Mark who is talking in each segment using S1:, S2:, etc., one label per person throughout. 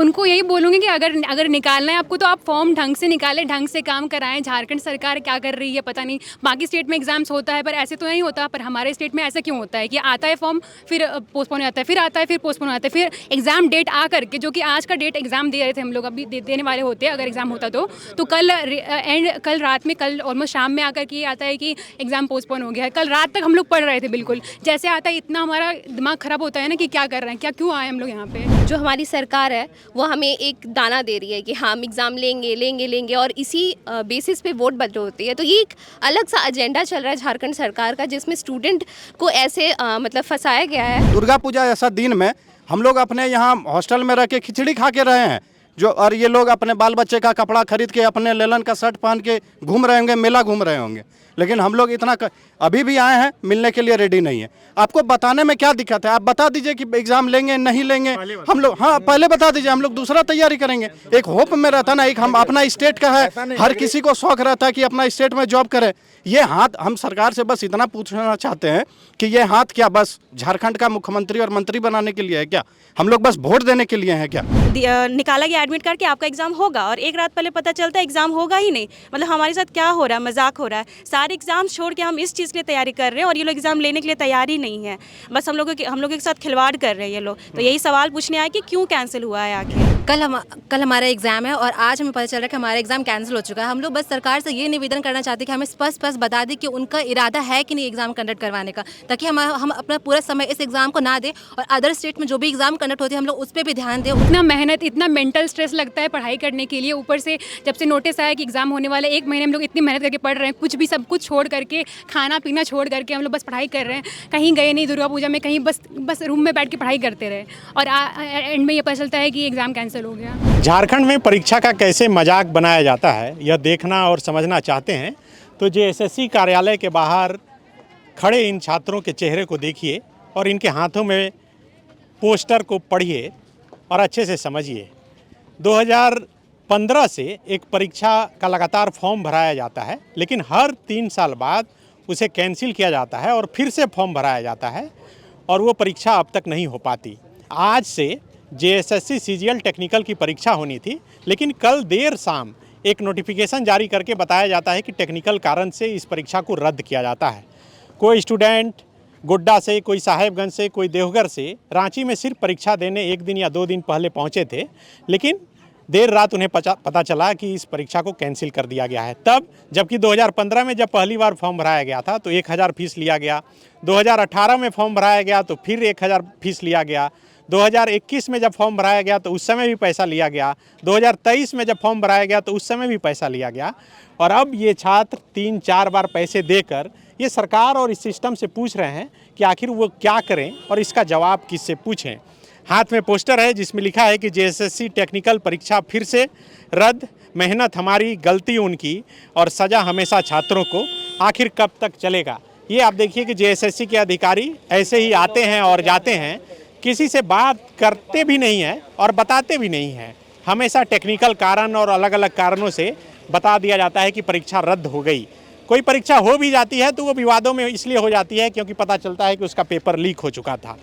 S1: उनको यही बोलूँगी कि अगर अगर निकालना है आपको तो आप फॉर्म ढंग से निकालें, ढंग से काम कराएं। झारखंड सरकार क्या कर रही है पता नहीं, बाकी स्टेट में एग्जाम्स होता है पर ऐसे तो नहीं होता, पर हमारे स्टेट में ऐसा क्यों होता है कि आता है फॉर्म फिर पोस्टपोन हो जाता है, फिर आता है फिर पोस्टपोन हो जाता है, फिर एग्जाम डेट आ करके, जो कि आज का डेट एग्जाम दे रहे थे हम लोग, अभी देने वाले होते अगर एग्जाम होता तो कल रात में, कल ऑलमोस्ट शाम में आकर के ये आता है कि एग्जाम पोस्टपोन हो गया है। कल रात तक हम लोग पढ़ रहे थे, बिल्कुल जैसे आता है इतना हमारा दिमाग खराब होता है ना कि क्या कर रहे हैं, क्या क्यों आए हम लोग यहाँ पे।
S2: जो हमारी सरकार है वो हमें एक दाना दे रही है कि हम एग्ज़ाम लेंगे लेंगे लेंगे, और इसी बेसिस पे वोट बदल होती है। तो ये एक अलग सा एजेंडा चल रहा है झारखंड सरकार का, जिसमें स्टूडेंट को ऐसे मतलब फंसाया गया है।
S3: दुर्गा पूजा ऐसा दिन में हम लोग अपने यहाँ हॉस्टल में रह के खिचड़ी खा के रहे हैं जो, और ये लोग अपने बाल बच्चे का कपड़ा खरीद के अपने लेलन का शर्ट पहन के घूम रहे होंगे, मेला घूम रहे होंगे, लेकिन हम लोग अभी भी आए हैं, मिलने के लिए रेडी नहीं है। आपको बताने में क्या दिक्कत है? आप बता दीजिए कि एग्जाम लेंगे नहीं लेंगे, हम लोग हाँ पहले बता दीजिए, हम लोग दूसरा तैयारी करेंगे। एक होप में रहता ना, एक हम अपना स्टेट का है, हर किसी को शौक रहता है कि अपना स्टेट में जॉब करे। ये हाथ हम सरकार से बस इतना पूछना चाहते हैं कि ये हाथ क्या बस झारखंड का मुख्यमंत्री और मंत्री बनाने के लिए है क्या? हम लोग बस वोट देने के लिए हैं क्या?
S4: निकाला गया एडमिट कार्ड कि आपका एग्जाम होगा, और एक रात पहले पता चलता है एग्जाम होगा ही नहीं। मतलब हमारे साथ क्या हो रहा है, मजाक हो रहा है। सारे एग्जाम छोड़ के हम इस चीज़ के लिए तैयारी कर रहे हैं और ये लोग एग्जाम लेने के लिए तैयार ही नहीं है। बस हम लोगों के साथ खिलवाड़ कर रहे हैं ये लोग। तो यही सवाल पूछने आए कि क्यों कैंसिल हुआ है आखिर।
S2: कल हमारा एग्ज़ाम है और आज हमें पता चल रहा है कि हमारा एग्ज़ाम कैंसिल हो चुका है। हम लोग बस सरकार से ये निवेदन करना चाहते हैं कि हमें स्पष्ट बता दें कि उनका इरादा है कि नहीं एग्ज़ाम कंडक्ट करवाने का, ताकि हम अपना पूरा समय इस एग्ज़ाम को ना दें और अदर स्टेट में जो भी एग्ज़ाम कंडक्ट होते हैं हम लोग उस पर भी ध्यान दें।
S1: इतना मेहनत, इतना मेंटल स्ट्रेस लगता है पढ़ाई करने के लिए, ऊपर से जब से नोटिस आया कि एग्जाम होने वाले 1 महीने हम लोग इतनी मेहनत करके पढ़ रहे हैं, कुछ भी सब कुछ छोड़ करके, खाना पीना छोड़ करके हम लोग बस पढ़ाई कर रहे हैं। कहीं गए नहीं दुर्गा पूजा में, कहीं बस रूम में बैठ के पढ़ाई करते रहे, और एंड में ये पता चलता है कि एग्ज़ाम कैंसिल हो गया।
S5: झारखंड में परीक्षा का कैसे मजाक बनाया जाता है यह देखना और समझना चाहते हैं तो जेएसएससी कार्यालय के बाहर खड़े इन छात्रों के चेहरे को देखिए और इनके हाथों में पोस्टर को पढ़िए और अच्छे से समझिए। 2015 से एक परीक्षा का लगातार फॉर्म भराया जाता है, लेकिन हर 3 साल बाद उसे कैंसिल किया जाता है और फिर से फॉर्म भराया जाता है और वो परीक्षा अब तक नहीं हो पाती। आज से जेएसएससी सीजीएल टेक्निकल की परीक्षा होनी थी, लेकिन कल देर शाम एक नोटिफिकेशन जारी करके बताया जाता है कि टेक्निकल कारण से इस परीक्षा को रद्द किया जाता है। कोई स्टूडेंट गोड्डा से, कोई साहेबगंज से, कोई देवघर से रांची में सिर्फ परीक्षा देने 1 दिन या 2 दिन पहले पहुंचे थे, लेकिन देर रात उन्हें पता चला कि इस परीक्षा को कैंसिल कर दिया गया है। तब जबकि 2015 में जब पहली बार फॉर्म भराया गया था तो 1000 फीस लिया गया, 2018 में फॉर्म भराया गया तो फिर 1000 फीस लिया गया, 2021 में जब फॉर्म भराया गया तो उस समय भी पैसा लिया गया, 2023 में जब फॉर्म भराया गया तो उस समय भी पैसा लिया गया, और अब ये छात्र 3-4 बार पैसे देकर ये सरकार और इस सिस्टम से पूछ रहे हैं कि आखिर वो क्या करें और इसका जवाब किससे पूछें। हाथ में पोस्टर है जिसमें लिखा है कि जेएसएससी टेक्निकल परीक्षा फिर से रद्द, मेहनत हमारी, गलती उनकी और सज़ा हमेशा छात्रों को, आखिर कब तक चलेगा। ये आप देखिए कि जेएसएससी के अधिकारी ऐसे ही आते हैं और जाते हैं, किसी से बात करते भी नहीं हैं और बताते भी नहीं हैं। हमेशा टेक्निकल कारण और अलग अलग कारणों से बता दिया जाता है कि परीक्षा रद्द हो गई। कोई परीक्षा हो भी जाती है तो वो विवादों में इसलिए हो जाती है क्योंकि पता चलता है कि उसका पेपर लीक हो चुका था।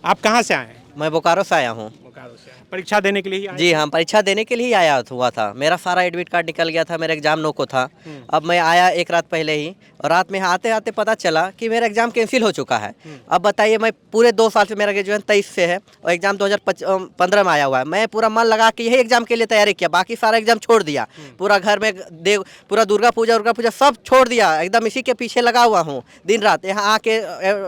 S5: आप कहाँ से आए हैं?
S6: मैं बोकारो से आया हूँ।
S5: बोकारो से परीक्षा देने के लिए ही आए?
S6: जी हाँ, परीक्षा देने के लिए ही आया हुआ था। मेरा सारा एडमिट कार्ड निकल गया था, मेरा एग्ज़ाम नो को था। अब मैं आया एक रात पहले ही, और रात में आते आते पता चला कि मेरा एग्ज़ाम कैंसिल हो चुका है। अब बताइए, मैं पूरे 2 साल से, मेरा ग्रेजुएशन 23 से है और एग्ज़ाम 2015 में आया हुआ है। मैं पूरा मन लगा के यही एग्ज़ाम के लिए तैयारी किया, बाकी सारा एग्ज़ाम छोड़ दिया। पूरा घर में पूरा दुर्गा पूजा सब छोड़ दिया, एकदम इसी के पीछे लगा हुआ हूँ दिन रात। यहाँ आके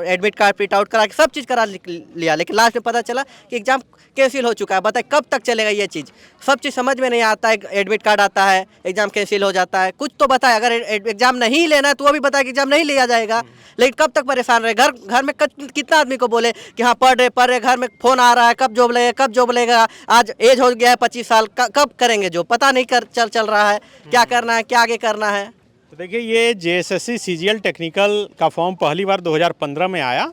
S6: एडमिट कार्ड प्रिंट आउट करा के सब चीज़ करा लिया, लेकिन लास्ट में पता चला कि एग्ज़ाम कैंसिल हो चुका है। बताए कब तक चलेगा ये चीज़? सब चीज़ समझ में नहीं आता है। एडमिट कार्ड आता है, एग्ज़ाम कैंसिल हो जाता है, कुछ तो बताए। अगर एग्ज़ाम नहीं लेना है तो वो भी बताए कि एग्ज़ाम नहीं लिया जाएगा, लेकिन कब तक परेशान रहे? घर में कितना आदमी को बोले कि हाँ पढ़ रहे, घर में फ़ोन आ रहा है, कब जॉब लेगा। आज एज हो गया है 25 साल, कब करेंगे जॉब? पता नहीं चल रहा है क्या करना है, क्या आगे करना है।
S5: तो देखिए, ये जेएसएससी सीजीएल टेक्निकल का फॉर्म पहली बार 2015 में आया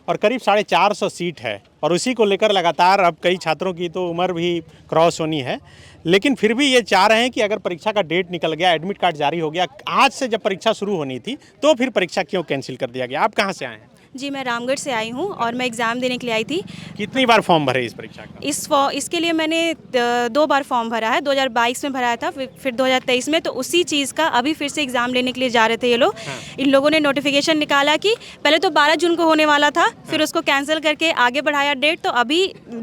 S5: और करीब 450 सीट है, और उसी को लेकर लगातार अब कई छात्रों की तो उम्र भी क्रॉस होनी है, लेकिन फिर भी ये चाह रहे हैं कि अगर परीक्षा का डेट निकल गया, एडमिट कार्ड जारी हो गया, आज से जब परीक्षा शुरू होनी थी, तो फिर परीक्षा क्यों कैंसिल कर दिया गया। आप कहाँ से आए हैं?
S4: जी, मैं रामगढ़ से आई हूँ और मैं एग्ज़ाम देने के लिए आई थी।
S5: कितनी बार फॉर्म भरे इस परीक्षा का?
S4: इसके लिए मैंने 2 बार फॉर्म भरा है। 2022 में भराया था, फिर 2023 में। तो उसी चीज़ का अभी फिर से एग्ज़ाम लेने के लिए जा रहे थे ये लोग। इन लोगों ने नोटिफिकेशन निकाला कि पहले तो 12 जून को होने वाला था, फिर उसको कैंसिल करके आगे बढ़ाया डेट। तो अभी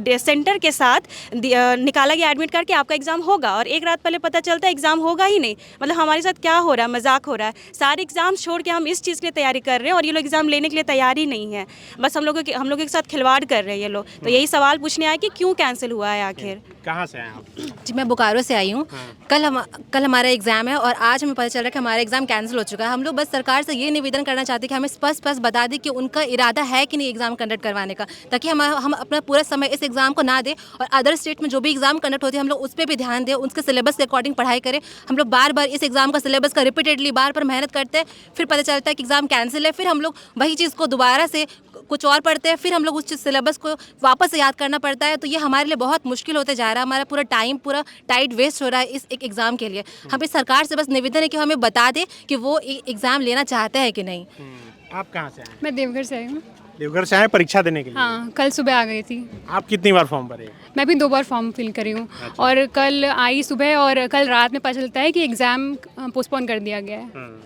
S4: सेंटर के साथ निकाला गया एडमिट कार्ड कि आपका एग्ज़ाम होगा, और एक रात पहले पता चलता है एग्ज़ाम होगा ही नहीं। मतलब हमारे साथ क्या हो रहा है, मजाक हो रहा है। सारे एग्ज़ाम छोड़ के हम इस चीज़ के लिए तैयारी कर रहे हैं और ये लोग एग्ज़ाम लेने के लिए तैयार ही नहीं है। बस हम लोगों के साथ खिलवाड़ कर रहे हैं ये लोग। तो यही सवाल पूछने आए कि क्यों कैंसिल हुआ है आखिर।
S5: कहाँ से आए आप?
S2: जी, मैं बोकारो से आई हूँ। कल हमारा एग्ज़ाम है और आज हमें पता चल रहा है कि हमारा एग्ज़ाम कैंसिल हो चुका है। हम लोग बस सरकार से ये निवेदन करना चाहते हैं कि हमें स्पष्ट बता दें कि उनका इरादा है कि नहीं एग्ज़ाम कंडक्ट करवाने का, ताकि हम अपना पूरा समय इस एग्ज़ाम को ना दें और अदर स्टेट में जो भी एग्ज़ाम कंडक्ट होते हैं हम लोग उस पर भी ध्यान दें, उसके सिलेबस के अकॉर्डिंग पढ़ाई करें। हम लोग बार बार इस एग्ज़ाम का सिलेबस का रिपीटेडली बार मेहनत करते हैं, फिर पता चलता है कि एग्ज़ाम कैंसिल है, फिर हम लोग वही चीज़ को दोबारा से कुछ और पढ़ते हैं, फिर हम लोग उस सिलेबस को वापस से याद करना पड़ता है। तो ये हमारे लिए बहुत मुश्किल होते जा रहा है। हमारा पूरा टाइम पूरा टाइट वेस्ट हो रहा है इस एक एग्ज़ाम के लिए। हमें सरकार से बस निवेदन है कि हमें बता दें कि वो एग्ज़ाम लेना चाहते हैं कि नहीं।
S5: आप कहाँ से आए?
S1: मैं देवघर से आई हूँ।
S5: देवघर से आए परीक्षा देने के लिए?
S1: हाँ, कल सुबह आ गई थी।
S5: आप कितनी बार फॉर्म भरे?
S1: मैं भी 2 बार फॉर्म फिल करी हूँ। और कल आई सुबह और कल रात में पता चलता है कि एग्ज़ाम पोस्टपोन कर दिया गया है।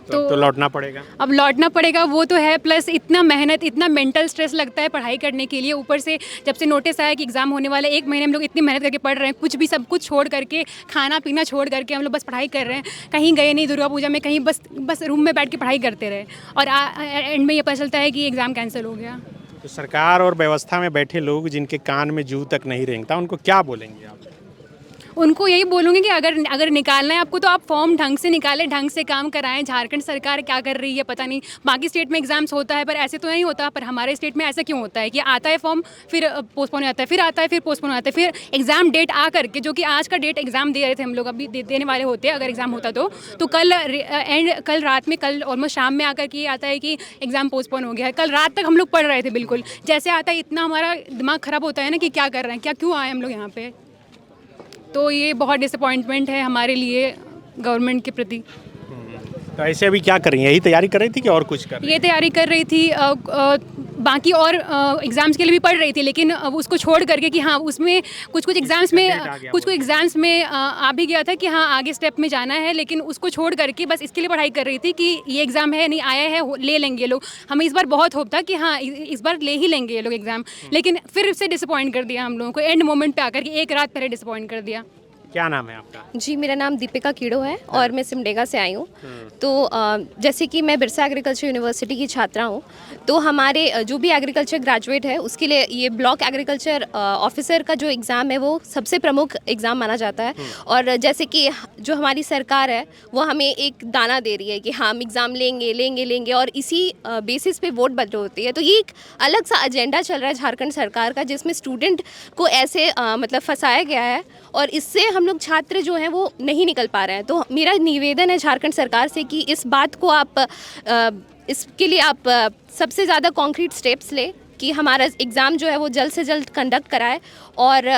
S5: तो लौटना पड़ेगा।
S1: अब लौटना पड़ेगा, वो तो है, प्लस इतना मेहनत, इतना मेंटल स्ट्रेस लगता है पढ़ाई करने के लिए। ऊपर से जब से नोटिस आया कि एग्ज़ाम होने वाला है, 1 महीने हम लोग इतनी मेहनत करके पढ़ रहे हैं, कुछ भी सब कुछ छोड़ करके, खाना पीना छोड़ करके हम लोग बस पढ़ाई कर रहे हैं। कहीं गए नहीं दुर्गा पूजा में, कहीं बस रूम में बैठ के पढ़ाई करते रहे और एंड में ये पता चलता है कि एग्ज़ाम कैंसिल हो गया।
S5: तो सरकार और व्यवस्था में बैठे लोग जिनके कान में जूं तक नहीं रेंगता, उनको क्या बोलेंगे आप?
S1: उनको यही बोलूँगी कि अगर निकालना है आपको तो आप फॉर्म ढंग से निकालें, ढंग से काम कराएं। झारखंड सरकार क्या कर रही है पता नहीं। बाकी स्टेट में एग्जाम्स होता है पर ऐसे तो नहीं होता, पर हमारे स्टेट में ऐसा क्यों होता है कि आता है फॉर्म, फिर पोस्टपोन हो जाता है, फिर आता है, फिर पोस्टपोन हो जाता है, फिर एग्ज़ाम डेट आ करके, जो कि आज का डेट एग्ज़ाम दे रहे थे हम लोग, अभी देने वाले होते अगर एग्ज़ाम होता तो कल रात में, कल ऑलमोस्ट शाम में आकर के ये आता है कि एग्ज़ाम पोस्टपोन हो गया है। कल रात तक हम लोग पढ़ रहे थे, बिल्कुल जैसे आता है इतना हमारा दिमाग ख़राब होता है ना कि क्या कर रहे हैं, क्या क्यों आए हम लोग यहाँ पे। तो ये बहुत डिसअपॉइंटमेंट है हमारे लिए गवर्नमेंट के प्रति।
S5: तो ऐसे अभी क्या कर रही हैं? यही तैयारी कर रही थी कि और कुछ कर रही?
S1: ये तैयारी कर रही थी, बाकी और एग्ज़ाम्स के लिए भी पढ़ रही थी, लेकिन उसको छोड़ करके कि हाँ उसमें कुछ एग्ज़ाम्स में आ भी गया था कि हाँ आगे स्टेप में जाना है, लेकिन उसको छोड़ करके बस इसके लिए पढ़ाई कर रही थी कि ये एग्ज़ाम है, नहीं आया है, ले लेंगे ये लोग। हमें इस बार बहुत होप था कि हाँ इस बार ले ही लेंगे ये लोग एग्ज़ाम, लेकिन फिर से डिसअपॉइंट कर दिया हम लोगों को। एंड मोमेंट पे आकर के 1 रात पहले डिसअपॉइंट कर दिया।
S5: क्या नाम है आपका?
S7: जी, मेरा नाम दीपिका कीड़ो है और मैं सिमडेगा से आई हूँ। तो जैसे कि मैं बिरसा एग्रीकल्चर यूनिवर्सिटी की छात्रा हूँ, तो हमारे जो भी एग्रीकल्चर ग्रेजुएट है उसके लिए ये ब्लॉक एग्रीकल्चर ऑफिसर का जो एग्ज़ाम है वो सबसे प्रमुख एग्ज़ाम माना जाता है। और जैसे कि जो हमारी सरकार है वो हमें एक दाना दे रही है कि हम एग्ज़ाम लेंगे और इसी बेसिस पे वोट बदल होती है। तो ये एक अलग सा एजेंडा चल रहा है झारखंड सरकार का, जिसमें स्टूडेंट को ऐसे मतलब फंसाया गया है और इससे हम लोग छात्र जो हैं वो नहीं निकल पा रहे हैं। तो मेरा निवेदन है झारखंड सरकार से कि इस बात को आप इसके लिए आप सबसे ज़्यादा कॉन्क्रीट स्टेप्स ले कि हमारा एग्ज़ाम जो है वो जल्द से जल्द कंडक्ट कराए। और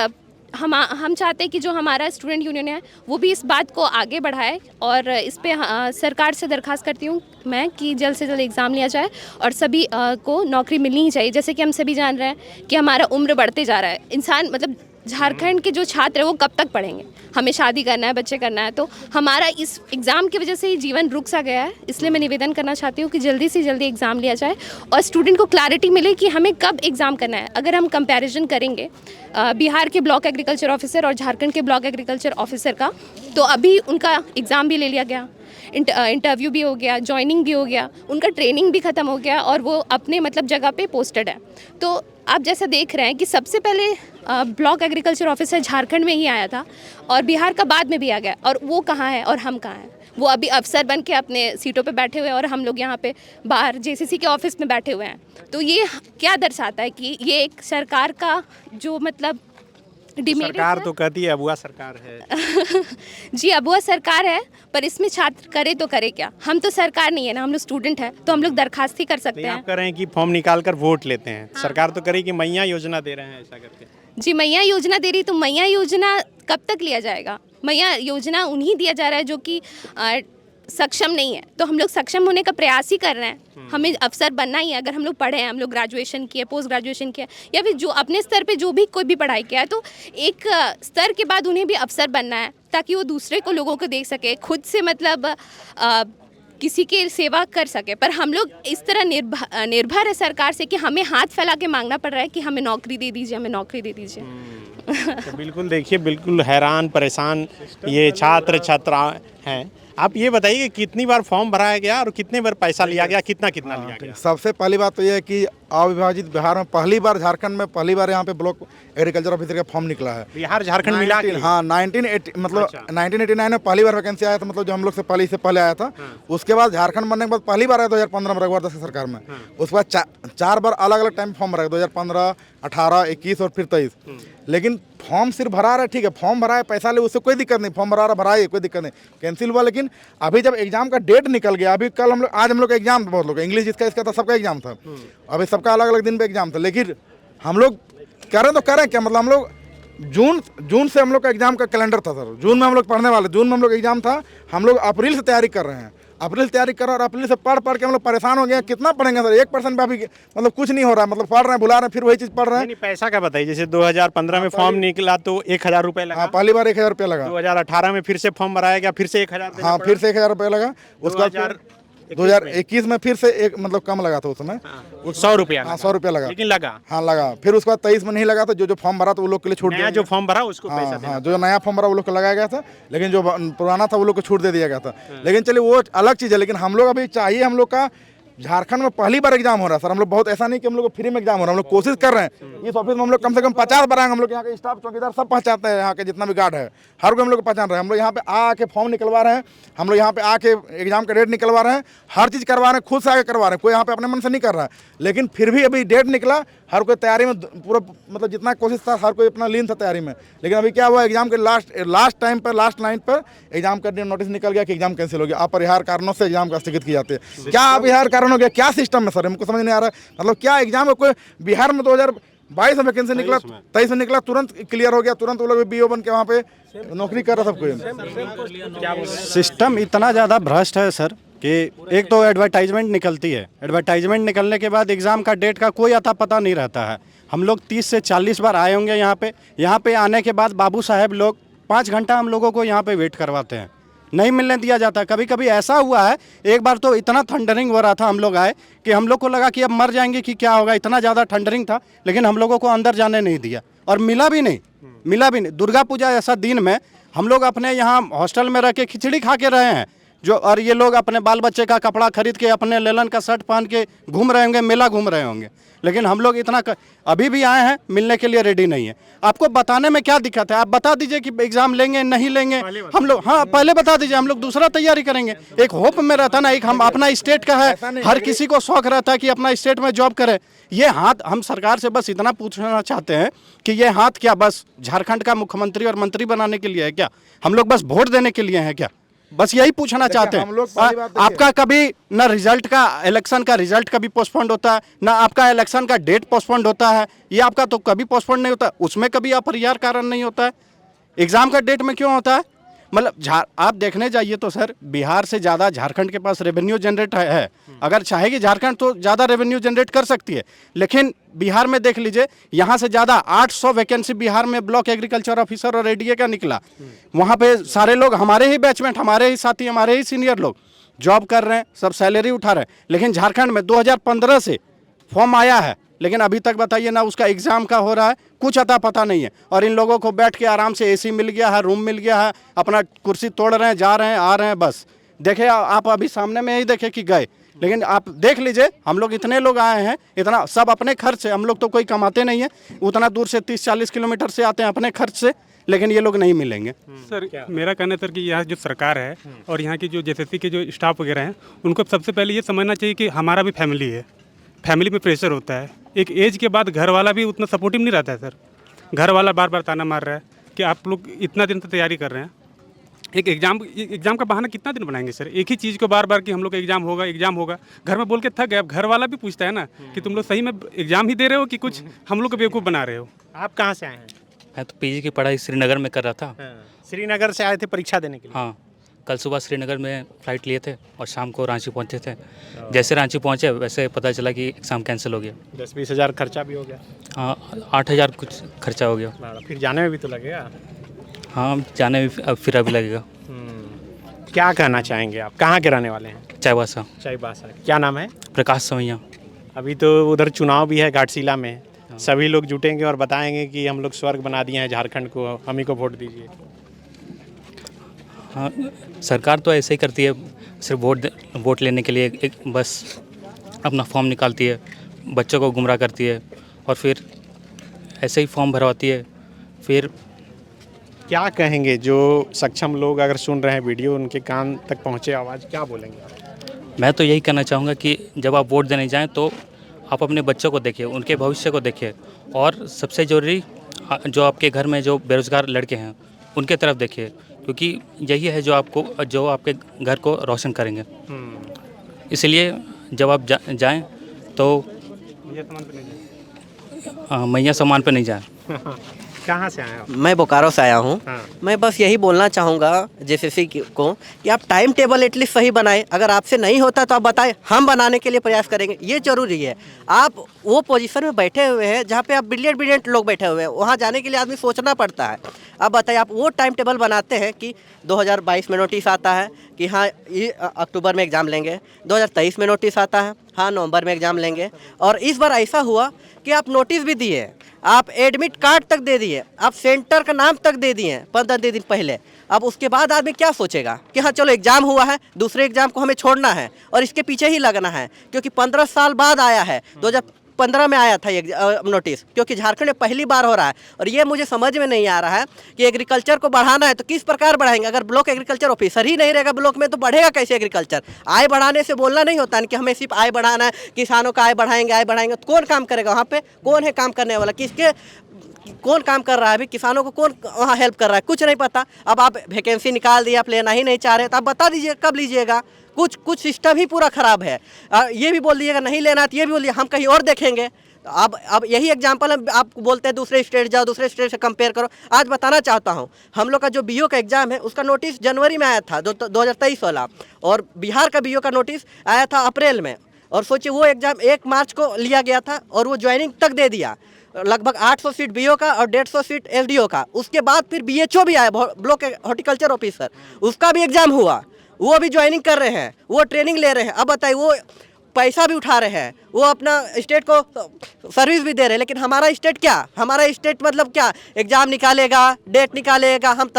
S7: हम चाहते हैं कि जो हमारा स्टूडेंट यूनियन है वो भी इस बात को आगे बढ़ाए और इस पे सरकार से दरख्वास्त करती हूँ मैं कि जल्द से जल्द एग्ज़ाम लिया जाए और सभी को नौकरी मिलनी ही चाहिए। जैसे कि हम सभी जान रहे हैं कि हमारा उम्र बढ़ते जा रहा है, इंसान मतलब झारखंड के जो छात्र हैं वो कब तक पढ़ेंगे, हमें शादी करना है, बच्चे करना है, तो हमारा इस एग्ज़ाम की वजह से ही जीवन रुक सा गया है। इसलिए मैं निवेदन करना चाहती हूँ कि जल्दी से जल्दी एग्ज़ाम लिया जाए और स्टूडेंट को क्लैरिटी मिले कि हमें कब एग्ज़ाम करना है। अगर हम कंपैरिजन करेंगे बिहार के ब्लॉक एग्रीकल्चर ऑफिसर और झारखंड के ब्लॉक एग्रीकल्चर ऑफिसर का, तो अभी उनका एग्ज़ाम भी ले लिया गया, इंटरव्यू भी हो गया, ज्वाइनिंग भी हो गया, उनका ट्रेनिंग भी ख़त्म हो गया और वो अपने मतलब जगह पे पोस्टेड है। तो आप जैसा देख रहे हैं कि सबसे पहले ब्लॉक एग्रीकल्चर ऑफिसर झारखंड में ही आया था और बिहार का बाद में भी आ गया, और वो कहाँ है और हम कहाँ हैं? वो अभी अफसर बन के अपने सीटों पे बैठे हुए हैं और हम लोग यहाँ पे बाहर जेसीसी के ऑफिस में बैठे हुए हैं। तो ये क्या दर्शाता है कि ये एक सरकार का जो मतलब
S5: सरकार तो कहती है अबुआ सरकार है।
S7: जी अबुआ सरकार है, पर इसमें छात्र करे तो करे क्या? हम तो सरकार नहीं है ना, हम लोग स्टूडेंट है, तो हम लोग दरखास्त ही कर सकते हैं।
S5: आप कह रहे हैं कि फॉर्म निकाल कर वोट लेते हैं। हाँ। सरकार तो करेगी मैया योजना दे रहे हैं ऐसा करके।
S7: जी मैया योजना दे रही, तो मैया योजना कब तक लिया जाएगा? मैया योजना उन्हीं दिया जा रहा है जो कि सक्षम नहीं है, तो हम लोग सक्षम होने का प्रयास ही कर रहे हैं। हमें अफसर बनना ही है। अगर हम लोग पढ़े हैं, हम लोग ग्रेजुएशन किए, पोस्ट ग्रेजुएशन किया, या फिर जो अपने स्तर पे जो भी कोई भी पढ़ाई किया है, तो एक स्तर के बाद उन्हें भी अफसर बनना है, ताकि वो दूसरे को लोगों को देख सके, खुद से मतलब किसी की सेवा कर सके। पर हम लोग इस तरह निर्भर है सरकार से कि हमें हाथ फैला के मांगना पड़ रहा है कि हमें नौकरी दे दीजिए, हमें नौकरी दे दीजिए।
S5: तो बिल्कुल देखिए, बिल्कुल हैरान परेशान ये छात्र छात्रा हैं। आप ये बताइए कि कितनी बार फॉर्म भराया गया और कितने बार पैसा लिया गया, कितना कितना लिया गया?
S8: सबसे पहली बात तो ये है कि अविभाजित बिहार में पहली बार, झारखंड में पहली बार यहाँ पे ब्लॉक एग्रीकल्चर ऑफिसर का फॉर्म निकला है।
S5: बिहार झारखंड मिला के?
S8: हाँ, 1989 में पहली बार वैकेंसी आया था, मतलब जो हम लोग से पहले आया था। उसके बाद झारखंड बनने के बाद पहली बार आया 2015 में रघुवर दास की सरकार में। उसके बाद 4 बार अलग अलग टाइम फॉर्म भरा, 2015, 18, 21 और फिर 23। लेकिन फॉर्म सिर्फ भरा रहा है, ठीक है, फॉर्म भरा है, पैसा ले, उससे कोई दिक्कत नहीं, फॉर्म भरा रहा, भराइए, कोई दिक्कत नहीं, कैंसिल हुआ। लेकिन अभी जब एग्जाम का डेट निकल गया, अभी कल हम लोग, आज हम लोग का एग्जाम था, बहुत लोग इंग्लिश जिसका इसका था, सबका एग्जाम था, अभी सबका अलग अलग दिन पे एग्जाम था। लेकिन हम लोग करें तो करें क्या, मतलब हम लोग जून से हम लोग का एग्जाम का कैलेंडर था सर, जून में हम लोग पढ़ने वाले, जून में हम लोग एग्जाम था, हम लोग अप्रैल से तैयारी कर रहे हैं, अप्रैल से तैयारी कर रहे हैं, और अप्रैल से पढ़ के हम लोग परेशान हो गए। कितना पढ़ेंगे सर, 1% पे अभी मतलब कुछ नहीं हो रहा है, मतलब पढ़ रहे हैं, भुला रहे हैं, फिर वही चीज़ पढ़ रहे हैं।
S5: नहीं, पैसा का बताइए, जैसे 2015 में फॉर्म निकला तो 1000 रुपये लगा।
S8: हाँ, पहली बार 1000 रुपया लगा।
S5: 2018 में फिर से फॉर्म भराया गया, फिर से 1000।
S8: हाँ, फिर से 1000 रुपया लगा। उसका 2021 में फिर से एक मतलब कम लगा था उस समय,
S5: 100 रुपया।
S8: हाँ, 100 रुपया लगा,
S5: लेकिन लगा।
S8: हाँ, लगा। फिर उसके बाद 23 में नहीं लगा था, जो फॉर्म भरा था वो लोग के लिए छूट
S5: नया जो फॉर्म भरा उसको पैसा देना।
S8: हाँ, जो नया फॉर्म भरा वो लोग को लगाया गया था, लेकिन जो पुराना था वो लोग को छूट दे दिया गया था। लेकिन चलिए वो अलग चीज़ है। लेकिन हम लोग अभी चाहिए, हम लोग का झारखंड में पहली बार एग्जाम हो रहा है सर। हम लोग बहुत ऐसा नहीं कि हम लोग को फ्री में एग्जाम हो रहा है, हम लोग कोशिश कर रहे हैं। इस ऑफिस में हम लोग कम से कम 50 बार आएंगे, हम लोग यहाँ के स्टाफ चौकीदार सब पहचानते हैं, यहाँ के जितना भी गार्ड है हर कोई हम लोग पहचान रहे हैं। हम लोग यहाँ पे आके फॉर्म निकलवा रहे हैं, हम लोग यहाँ पे आके एग्जाम का डेट निकलवा रहे हैं, हर चीज़ करवा रहे हैं, खुद से आके करवा रहे हैं, कोई यहाँ पे अपने मन से नहीं कर रहा है। लेकिन फिर भी अभी डेट निकला, हर कोई तैयारी में पूरा मतलब जितना कोशिश था, हर कोई अपना लीन था तैयारी में। लेकिन अभी क्या हुआ, एग्जाम के लास्ट टाइम पर, लास्ट लाइन पर एग्जाम का नोटिस निकल गया कि एग्जाम कैंसिल हो गया, अपरिहार्य कारणों से एग्जाम का स्थगित किए जाते हैं। क्या अपरिहार्य कारण हो गया, क्या सिस्टम है सर, हमको समझ नहीं आ रहा है। मतलब क्या एग्जाम में कोई बिहार में 2022 में वैकेंसी निकला, 23 में निकला, तुरंत क्लियर हो गया, तुरंत वो लोग BO बन के वहाँ पे नौकरी कर रहा सब कोई।
S3: सिस्टम इतना ज़्यादा भ्रष्ट है सर कि एक तो एडवर्टाइजमेंट निकलती है, एडवर्टाइजमेंट निकलने के बाद एग्ज़ाम का डेट का कोई अता पता नहीं रहता है। हम लोग 30 से 40 बार आए होंगे यहाँ पे आने के बाद बाबू साहब लोग 5 घंटा हम लोगों को यहाँ पे वेट करवाते हैं, नहीं मिलने दिया जाता। कभी कभी ऐसा हुआ है, एक बार तो इतना थंडरिंग हो रहा था, हम लोग आए कि हम लोग को लगा कि अब मर जाएंगे कि क्या होगा, इतना ज़्यादा थंडरिंग था। लेकिन हम लोगों को अंदर जाने नहीं दिया और मिला भी नहीं। दुर्गा पूजा ऐसा दिन में हम लोग अपने यहाँ हॉस्टल में रह के खिचड़ी खा के रहे हैं, और ये लोग अपने बाल बच्चे का कपड़ा खरीद के, अपने लेलन का शर्ट पहन के घूम रहे होंगे, मेला घूम रहे होंगे। लेकिन हम लोग अभी भी आए हैं, मिलने के लिए रेडी नहीं है। आपको बताने में क्या दिक्कत है, आप बता दीजिए कि एग्जाम लेंगे नहीं लेंगे, हम लोग, हाँ पहले बता दीजिए, हम लोग दूसरा तैयारी करेंगे। एक होप में रहता ना, एक हम अपना स्टेट का है, हर किसी को शौक रहता है कि अपना स्टेट में जॉब करे। ये हाथ हम सरकार से बस इतना पूछना चाहते हैं कि ये हाथ क्या बस झारखंड का मुख्यमंत्री और मंत्री बनाने के लिए है क्या, हम लोग बस वोट देने के लिए हैं क्या, बस यही पूछना चाहते हैं। आपका कभी ना रिजल्ट का, इलेक्शन का रिजल्ट कभी पोस्टपोन्ड होता है, ना आपका इलेक्शन का डेट पोस्टपोन्ड होता है, ये आपका तो कभी पोस्टपोन्ड नहीं होता, उसमें कभी अपरिहार्य कारण नहीं होता है। एग्जाम का डेट में क्यों होता है? मतलब आप देखने जाइए तो सर, बिहार से ज़्यादा झारखंड के पास रेवेन्यू जनरेट है। अगर चाहेगी झारखंड तो ज़्यादा रेवेन्यू जनरेट कर सकती है, लेकिन बिहार में देख लीजिए, यहाँ से ज़्यादा 800 वैकेंसी बिहार में ब्लॉक एग्रीकल्चर ऑफिसर और ADA का निकला। वहाँ पे सारे लोग हमारे ही बैचमेट, हमारे ही साथी, हमारे ही सीनियर लोग जॉब कर रहे हैं, सब सैलरी उठा रहे हैं। लेकिन झारखंड में 2015 से फॉर्म आया है, लेकिन अभी तक बताइए ना उसका एग्ज़ाम का हो रहा है, कुछ अता पता नहीं है। और इन लोगों को बैठ के आराम से AC मिल गया है, रूम मिल गया है, अपना कुर्सी तोड़ रहे हैं, जा रहे हैं, आ रहे हैं, बस। देखे आप अभी सामने में ही देखे कि गए, लेकिन आप देख लीजिए, हम लोग इतने लोग आए हैं, इतना सब अपने खर्च से, हम लोग तो कोई कमाते नहीं है, उतना दूर से 30-40 किलोमीटर से आते हैं अपने खर्च से, लेकिन ये लोग नहीं मिलेंगे।
S9: सर मेरा कहना है सर कि यहाँ जो सरकार है और यहाँ की जो JSSC के जो स्टाफ वगैरह हैं, उनको सबसे पहले ये समझना चाहिए कि हमारा भी फैमिली है, फैमिली में प्रेशर होता है। एक एज के बाद घर वाला भी उतना सपोर्टिव नहीं रहता है सर। घर वाला बार बार ताना मार रहा है कि आप लोग इतना दिन से तैयारी कर रहे हैं, एक एग्ज़ाम का बहाना कितना दिन बनाएंगे सर, एक ही चीज़ को बार बार कि हम लोग का एग्ज़ाम होगा, घर में बोल के थक गए। अब घर वाला भी पूछता है ना कि तुम लोग सही में एग्ज़ाम ही दे रहे हो कि कुछ हम लोग को बेवकूफ़ बना रहे हो।
S5: आप कहाँ से आए हैं?
S10: मैं तो PG की पढ़ाई श्रीनगर में कर रहा था।
S5: श्रीनगर से आए थे परीक्षा देने के लिए?
S10: हाँ, कल सुबह श्रीनगर में फ़्लाइट लिए थे और शाम को रांची पहुंचे थे। जैसे रांची पहुंचे वैसे पता चला कि एग्ज़ाम कैंसिल हो गया।
S5: 10-20 हज़ार खर्चा भी हो गया।
S10: हाँ, 8,000 कुछ खर्चा हो गया।
S5: फिर जाने में भी तो लगेगा।
S10: हाँ, जाने में फिर अभी लगेगा।
S5: क्या कहना चाहेंगे आप? कहाँ के रहने वाले हैं?
S10: चाईबासा।
S5: चाईबासा। क्या नाम है?
S10: प्रकाश सवैया।
S5: अभी तो उधर चुनाव भी है घाटशिला में, सभी लोग जुटेंगे और बताएंगे कि हम लोग स्वर्ग बना दिए हैं झारखंड को, हम ही को वोट दीजिए।
S10: हाँ, सरकार तो ऐसे ही करती है, सिर्फ वोट लेने के लिए एक बस अपना फॉर्म निकालती है, बच्चों को गुमराह करती है और फिर ऐसे ही फॉर्म भरवाती है। फिर
S5: क्या कहेंगे जो सक्षम लोग अगर सुन रहे हैं वीडियो, उनके कान तक पहुँचे आवाज़, क्या बोलेंगे आप?
S10: मैं तो यही कहना चाहूँगा कि जब आप वोट देने जाएं तो आप अपने बच्चों को देखिए, उनके भविष्य को देखिए और सबसे ज़रूरी जो आपके घर में जो बेरोज़गार लड़के हैं उनके तरफ देखिए, क्योंकि यही है जो आपके घर को रोशन करेंगे। इसलिए जब आप जाएं तो मैया सामान पे नहीं जाएं।
S5: कहाँ से आए हो?
S6: मैं बोकारो से आया हूँ।
S5: हाँ।
S6: मैं बस यही बोलना चाहूँगा जेसीसी को कि आप टाइम टेबल एटलीस्ट सही बनाएं। अगर आपसे नहीं होता तो आप बताएं, हम बनाने के लिए प्रयास करेंगे। ये ज़रूरी है। आप वो पोजीशन में बैठे हुए हैं जहाँ पे आप ब्रिलियंट लोग बैठे हुए हैं, वहाँ जाने के लिए आदमी सोचना पड़ता है। अब बताइए, आप वो टाइम टेबल बनाते हैं कि 2022 में नोटिस आता है कि हाँ ये अक्टूबर में एग्ज़ाम लेंगे, 2023 में नोटिस आता है हाँ नवंबर में एग्ज़ाम लेंगे, और इस बार ऐसा हुआ कि आप नोटिस भी दिए, आप एडमिट कार्ड तक दे दिए, आप सेंटर का नाम तक दे दिए 15 दिन पहले। अब उसके बाद आदमी क्या सोचेगा कि हाँ चलो एग्ज़ाम हुआ है, दूसरे एग्ज़ाम को हमें छोड़ना है और इसके पीछे ही लगना है, क्योंकि 15 साल बाद आया है। 2015 में आया था ये नोटिस, क्योंकि झारखंड में पहली बार हो रहा है। और ये मुझे समझ में नहीं आ रहा है कि एग्रीकल्चर को बढ़ाना है तो किस प्रकार बढ़ाएंगे। अगर ब्लॉक एग्रीकल्चर ऑफिसर ही नहीं रहेगा ब्लॉक में तो बढ़ेगा कैसे एग्रीकल्चर? आय बढ़ाने से बोलना नहीं होता है कि हमें सिर्फ आय बढ़ाना है, किसानों का आय बढ़ाएंगे तो कौन काम करेगा वहाँ पे? कौन है काम करने वाला? कौन काम कर रहा है? अभी किसानों को कौन वहाँ हेल्प कर रहा है? कुछ नहीं पता। अब आप वैकेंसी निकाल दिए, आप लेना ही नहीं चाह रहे तो आप बता दीजिए कब लीजिएगा। कुछ सिस्टम ही पूरा ख़राब है। ये भी बोल दीजिएगा नहीं लेना तो ये भी बोल दिए हम कहीं और देखेंगे। तो अब यही एग्जांपल आप बोलते हैं दूसरे स्टेट जाओ, दूसरे स्टेट से कंपेयर करो। आज बताना चाहता हूँ, हम लोग का जो बीओ का एग्ज़ाम है उसका नोटिस जनवरी में आया था 2023 वाला, और बिहार का बीओ का नोटिस आया था अप्रैल में। और सोचिए वो एग्ज़ाम 1 मार्च को लिया गया था और वो ज्वाइनिंग तक दे दिया। लगभग 800 सीट बीओ का और 150 सीट एसडीओ का। उसके बाद फिर बीएचओ भी आया, ब्लॉक हॉर्टिकल्चर ऑफिसर, उसका भी एग्ज़ाम हुआ, वो भी ज्वाइनिंग कर रहे हैं, वो ट्रेनिंग ले रहे हैं। अब बताइए, वो पैसा भी उठा रहे हैं, वो अपना स्टेट को सर्विस भी दे रहे हैं, लेकिन हमारा स्टेट क्या? हमारा स्टेट मतलब क्या? एग्ज़ाम निकालेगा, डेट निकालेगा, हम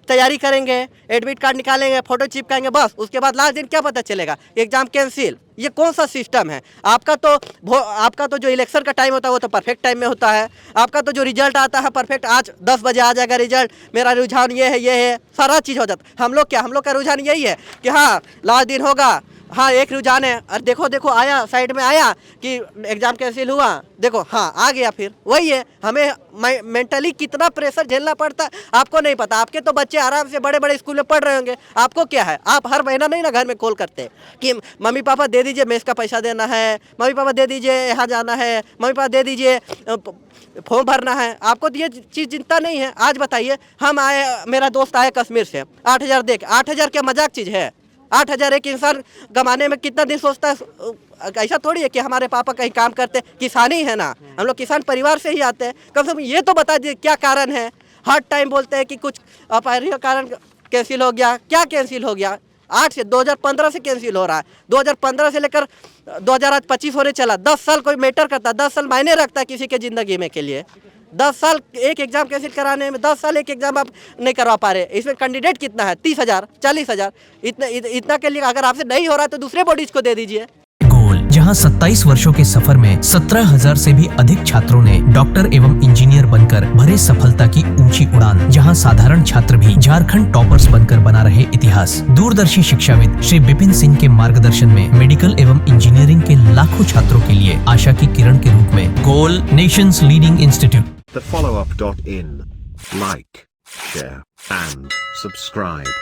S6: तैयारी करेंगे, एडमिट कार्ड निकालेंगे, फ़ोटो चिपकाएंगे, बस उसके बाद लास्ट दिन क्या पता चलेगा? Exam cancel. ये कौन सा सिस्टम है? आपका तो जो इलेक्शन का टाइम होता है वो तो परफेक्ट टाइम में होता है। आपका तो जो रिजल्ट आता है परफेक्ट, आज 10 बजे आ जाएगा रिजल्ट, मेरा रुझान ये है, सारा चीज़ हो जाता है। हम लोग का रुझान यही है कि हाँ लास्ट दिन होगा, हाँ एक रुझान है, और देखो आया साइड में आया कि एग्ज़ाम कैंसिल हुआ, देखो हाँ आ गया। फिर वही है, हमें मेंटली कितना प्रेशर झेलना पड़ता है आपको नहीं पता। आपके तो बच्चे आराम से बड़े स्कूल में पढ़ रहे होंगे, आपको क्या है? आप हर महीना नहीं ना घर में कॉल करते कि मम्मी पापा दे दीजिए मेस का पैसा देना है, मम्मी पापा दे दीजिए यहाँ जाना है, मम्मी पापा दे दीजिए फॉर्म भरना है। आपको तो ये चीज़ चिंता नहीं है। आज बताइए, हम आए, मेरा दोस्त आया कश्मीर से 8,000 दे के। 8,000 क्या मजाक चीज़ है? 8,000 एक इंसान कमाने में कितना दिन सोचता है? ऐसा थोड़ी है कि हमारे पापा कहीं काम करते, किसानी है ना, हम लोग किसान परिवार से ही आते हैं। कम से कम ये तो बता दीजिए क्या कारण है? हर टाइम बोलते हैं कि कुछ अपरिहार्य कारण कैंसिल हो गया। क्या कैंसिल हो गया? 2015 से कैंसिल हो रहा है। 2015 से लेकर 2025 होने चला। 10 साल कोई मैटर करता है? 10 साल मायने रखता है किसी के ज़िंदगी में के लिए? 10 साल एक एग्ज़ाम कैंसिल कराने में, 10 साल एक एग्ज़ाम आप नहीं करवा पा रहे। इसमें कैंडिडेट कितना है? 30,000 40,000। इतना के लिए अगर आपसे नहीं हो रहा है तो दूसरे बॉडीज को दे दीजिए।
S11: गोल, जहां 27 वर्षों के सफर में 17,000 से भी अधिक छात्रों ने डॉक्टर एवं इंजीनियर बनकर भरे सफलता की ऊंची उड़ान, जहां साधारण छात्र भी झारखंड टॉपर्स बनकर बना रहे इतिहास। दूरदर्शी शिक्षाविद श्री विपिन सिंह के मार्गदर्शन में मेडिकल एवं इंजीनियरिंग के लाखों छात्रों के लिए आशा की किरण के रूप में goal, nation's leading institute.
S12: The followup.in. Like, share, and subscribe.